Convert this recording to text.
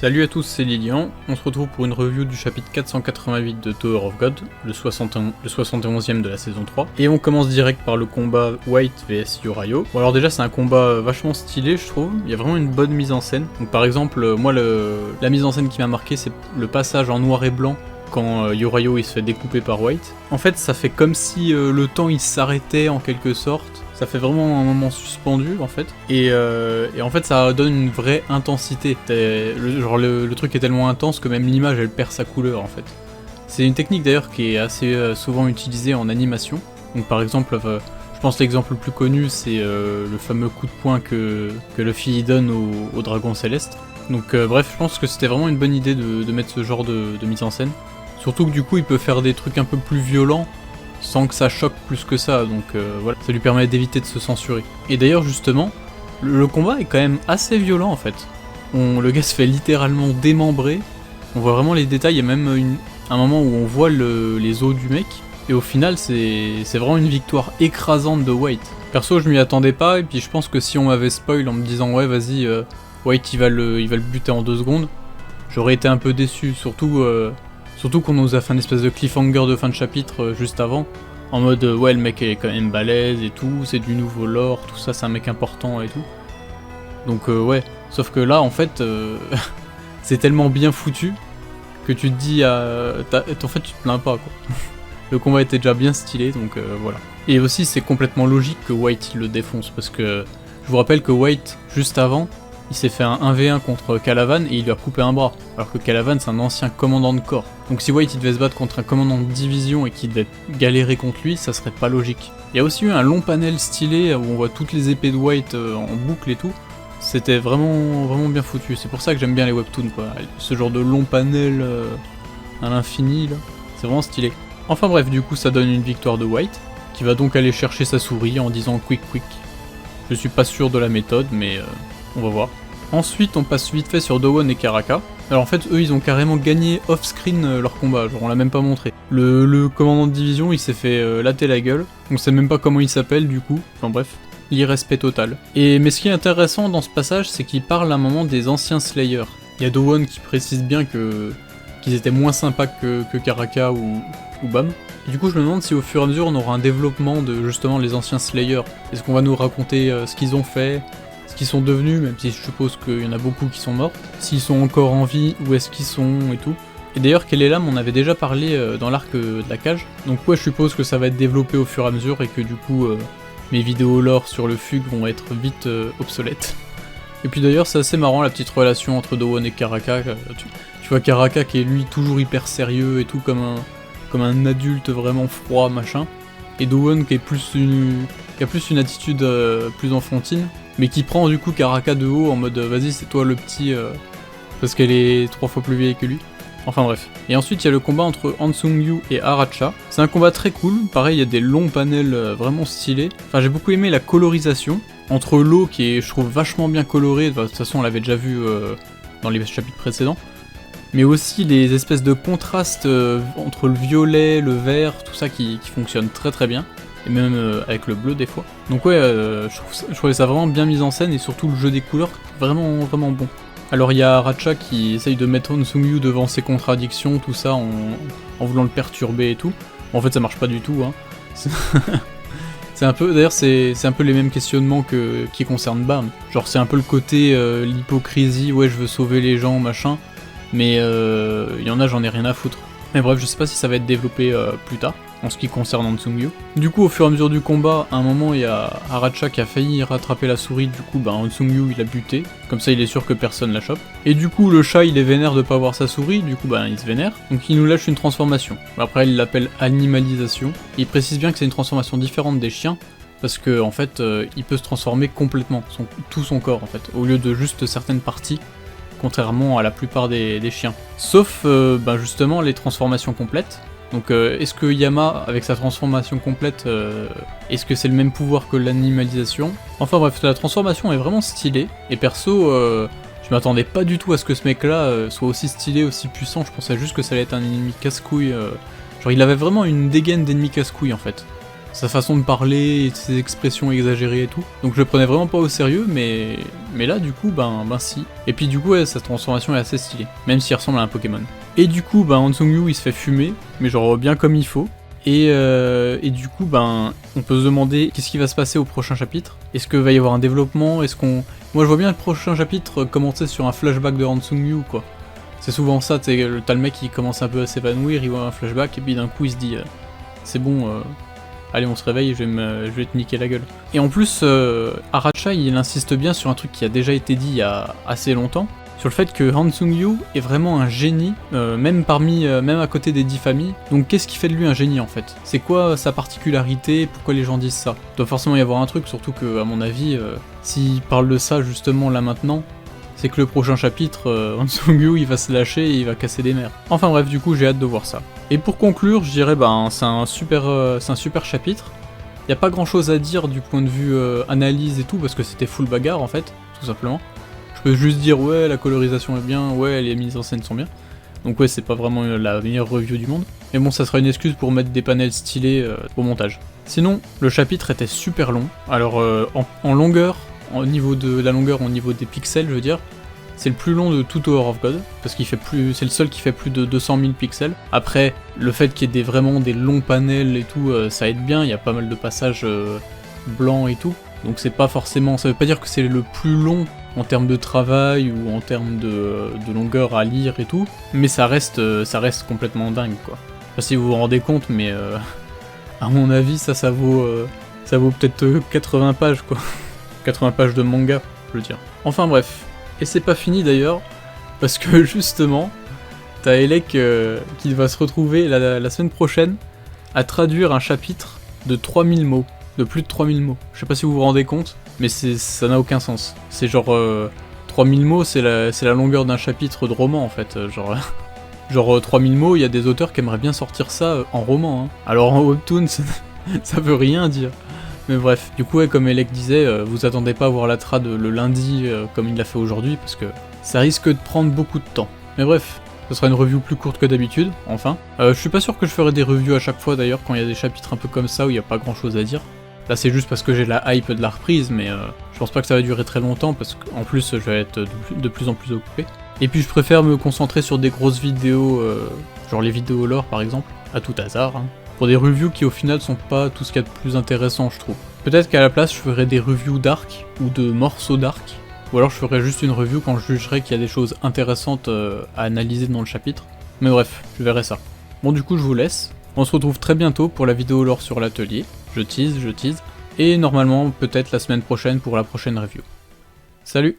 Salut à tous, c'est Lilian, on se retrouve pour une review du chapitre 488 de Tower of God, le 71e de la saison 3, et on commence direct par le combat White vs Yorayo. Bon alors déjà c'est un combat vachement stylé je trouve, il y a vraiment une bonne mise en scène. Donc par exemple, moi la mise en scène qui m'a marqué c'est le passage en noir et blanc quand Yorayo il se fait découper par White. En fait ça fait comme si le temps il s'arrêtait en quelque sorte. Ça fait vraiment un moment suspendu en fait, et en fait ça donne une vraie intensité. Le truc est tellement intense que même l'image elle perd sa couleur en fait. C'est une technique d'ailleurs qui est assez souvent utilisée en animation. Donc par exemple, je pense que l'exemple le plus connu c'est le fameux coup de poing que Luffy donne au dragon céleste. Donc bref, je pense que c'était vraiment une bonne idée de mettre ce genre de mise en scène. Surtout que du coup il peut faire des trucs un peu plus violents, sans que ça choque plus que ça, donc voilà, ça lui permet d'éviter de se censurer. Et d'ailleurs justement, le combat est quand même assez violent en fait. Le gars se fait littéralement démembrer, on voit vraiment les détails, il y a même un moment où on voit les os du mec, et au final c'est vraiment une victoire écrasante de White. Perso je m'y attendais pas, et puis je pense que si on m'avait spoil en me disant ouais vas-y, White il va le buter en 2 secondes, j'aurais été un peu déçu, Surtout qu'on nous a fait une espèce de cliffhanger de fin de chapitre juste avant, en mode ouais le mec est quand même balèze et tout, c'est du nouveau lore, tout ça c'est un mec important et tout. Donc ouais, sauf que là en fait c'est tellement bien foutu que tu te dis en fait tu te plains pas quoi. Le combat était déjà bien stylé donc voilà. Et aussi c'est complètement logique que White il le défonce parce que je vous rappelle que White juste avant il s'est fait un 1v1 contre Calavan et il lui a coupé un bras, alors que Calavan c'est un ancien commandant de corps. Donc si White il devait se battre contre un commandant de division et qu'il devait galérer contre lui, ça serait pas logique. Il y a aussi eu un long panel stylé où on voit toutes les épées de White en boucle et tout. C'était vraiment bien foutu, c'est pour ça que j'aime bien les webtoons quoi. Ce genre de long panel à l'infini là, c'est vraiment stylé. Enfin bref, du coup ça donne une victoire de White, qui va donc aller chercher sa souris en disant quick. Je suis pas sûr de la méthode mais on va voir. Ensuite, on passe vite fait sur Dowon et Karaka. Alors en fait, eux, ils ont carrément gagné off-screen leur combat, genre on l'a même pas montré. Le commandant de division, il s'est fait latter la gueule, on sait même pas comment il s'appelle du coup, enfin bref, l'irrespect total. Mais ce qui est intéressant dans ce passage, c'est qu'il parle à un moment des anciens Slayers. Il y a Dowon qui précise bien qu'ils étaient moins sympas que Karaka ou Bam. Et du coup, je me demande si au fur et à mesure, on aura un développement de justement les anciens Slayers. Est-ce qu'on va nous raconter ce qu'ils ont fait, ce qu'ils sont devenus, même si je suppose qu'il y en a beaucoup qui sont morts, s'ils sont encore en vie, où est-ce qu'ils sont et tout. Et d'ailleurs Kellelam on avait déjà parlé dans l'arc de la cage, donc ouais je suppose que ça va être développé au fur et à mesure et que du coup mes vidéos lore sur le FUG vont être vite obsolètes. Et puis d'ailleurs c'est assez marrant la petite relation entre Dowon et Karaka, tu vois Karaka qui est lui toujours hyper sérieux et tout comme un adulte vraiment froid machin, et Dowon qui a plus une attitude plus enfantine, mais qui prend du coup Karaka de haut en mode vas-y c'est toi le petit parce qu'elle est 3 fois plus vieille que lui. Enfin bref. Et ensuite il y a le combat entre Hansung-Yu et Aracha. C'est un combat très cool, pareil il y a des longs panels vraiment stylés. Enfin j'ai beaucoup aimé la colorisation, entre l'eau qui est je trouve vachement bien colorée, de toute façon on l'avait déjà vu dans les chapitres précédents, mais aussi les espèces de contrastes entre le violet, le vert, tout ça qui fonctionne très bien. Et même avec le bleu des fois. Donc ouais, je trouvais ça vraiment bien mis en scène et surtout le jeu des couleurs vraiment bon. Alors il y a Aracha qui essaye de mettre Hansung-Yu devant ses contradictions, tout ça en voulant le perturber et tout. Bon, en fait ça marche pas du tout, hein. C'est un peu, d'ailleurs c'est un peu les mêmes questionnements qui concernent Bam. Genre c'est un peu le côté l'hypocrisie, ouais je veux sauver les gens machin, mais il y en a j'en ai rien à foutre. Mais bref, je sais pas si ça va être développé plus tard, en ce qui concerne Hansung-Yu. Du coup, au fur et à mesure du combat, à un moment, il y a Aracha qui a failli rattraper la souris, du coup, Hansung-Yu, il a buté, comme ça il est sûr que personne la chope. Et du coup, le chat, il est vénère de pas avoir sa souris, du coup, il se vénère, donc il nous lâche une transformation. Après, il l'appelle animalisation, et il précise bien que c'est une transformation différente des chiens, parce que, en fait, il peut se transformer complètement, tout son corps, en fait, au lieu de juste certaines parties, contrairement à la plupart des chiens. Sauf justement les transformations complètes. Donc est-ce que Yama, avec sa transformation complète, est-ce que c'est le même pouvoir que l'animalisation? Enfin bref, la transformation est vraiment stylée, et perso, je m'attendais pas du tout à ce que ce mec-là soit aussi stylé, aussi puissant, je pensais juste que ça allait être un ennemi casse-couille. Genre il avait vraiment une dégaine d'ennemi casse-couille en fait. sa façon de parler, ses expressions exagérées et tout. Donc je le prenais vraiment pas au sérieux, mais là du coup, ben si. Et puis du coup, ouais, sa transformation est assez stylée, même s'il ressemble à un Pokémon. Et du coup, ben Han Sung-Yu il se fait fumer, mais genre bien comme il faut. Et du coup, ben, on peut se demander qu'est-ce qui va se passer au prochain chapitre. Est-ce qu'il va y avoir un développement? Est-ce qu'on... Moi je vois bien le prochain chapitre commencer sur un flashback de Han Sung-Yu, quoi. C'est souvent ça, t'as le mec qui commence un peu à s'évanouir, il voit un flashback, et puis d'un coup il se dit c'est bon, allez on se réveille, je vais te niquer la gueule. Et en plus, Aracha il insiste bien sur un truc qui a déjà été dit il y a assez longtemps, sur le fait que Han Sung-Yu est vraiment un génie, même à côté des 10 familles. Donc qu'est-ce qui fait de lui un génie en fait? C'est quoi sa particularité? Pourquoi les gens disent ça? Il doit forcément y avoir un truc, surtout que à mon avis, s'il parle de ça justement là maintenant, c'est que le prochain chapitre, Han Sung-Yu il va se lâcher et il va casser des mers. Enfin bref, du coup j'ai hâte de voir ça. Et pour conclure, je dirais c'est un super chapitre. Y a pas grand chose à dire du point de vue analyse et tout, parce que c'était full bagarre en fait, tout simplement. Je peux juste dire ouais la colorisation est bien, ouais les mises en scène sont bien. Donc ouais c'est pas vraiment la meilleure review du monde. Mais bon ça sera une excuse pour mettre des panels stylés au montage. Sinon le chapitre était super long. Alors en longueur, au niveau de la longueur, au niveau des pixels je veux dire, c'est le plus long de tout Tower of God, parce qu'il fait plus, c'est le seul qui fait plus de 200 000 pixels. Après, le fait qu'il y ait vraiment des longs panels et tout, ça aide bien, il y a pas mal de passages blancs et tout. Donc c'est pas forcément, ça veut pas dire que c'est le plus long en termes de travail ou en termes de longueur à lire et tout, mais ça reste complètement dingue quoi. Je sais pas si vous vous rendez compte, mais à mon avis ça vaut peut-être 80 pages quoi. 80 pages de manga, je veux dire. Enfin bref. Et c'est pas fini d'ailleurs, parce que justement, t'as Elec qui va se retrouver la semaine prochaine à traduire un chapitre de 3000 mots, de plus de 3000 mots. Je sais pas si vous vous rendez compte, mais ça n'a aucun sens. C'est genre 3000 mots, c'est la longueur d'un chapitre de roman en fait. Genre 3000 mots, il y a des auteurs qui aimeraient bien sortir ça en roman. Hein. Alors en webtoon, ça veut rien dire. Mais bref, du coup, ouais, comme Elec disait, vous attendez pas à voir la trad le lundi comme il l'a fait aujourd'hui, parce que ça risque de prendre beaucoup de temps. Mais bref, ce sera une review plus courte que d'habitude, enfin. Je suis pas sûr que je ferai des reviews à chaque fois d'ailleurs, quand il y a des chapitres un peu comme ça où il n'y a pas grand chose à dire. Là c'est juste parce que j'ai la hype de la reprise, mais je pense pas que ça va durer très longtemps, parce qu'en plus je vais être de plus en plus occupé. Et puis je préfère me concentrer sur des grosses vidéos, genre les vidéos lore par exemple, à tout hasard, hein. Pour des reviews qui au final sont pas tout ce qu'il y a de plus intéressant je trouve. Peut-être qu'à la place je ferai des reviews d'arc ou de morceaux d'arc, ou alors je ferai juste une review quand je jugerai qu'il y a des choses intéressantes à analyser dans le chapitre. Mais bref, je verrai ça. Bon du coup je vous laisse, on se retrouve très bientôt pour la vidéo lore sur l'atelier, je tease, et normalement peut-être la semaine prochaine pour la prochaine review. Salut!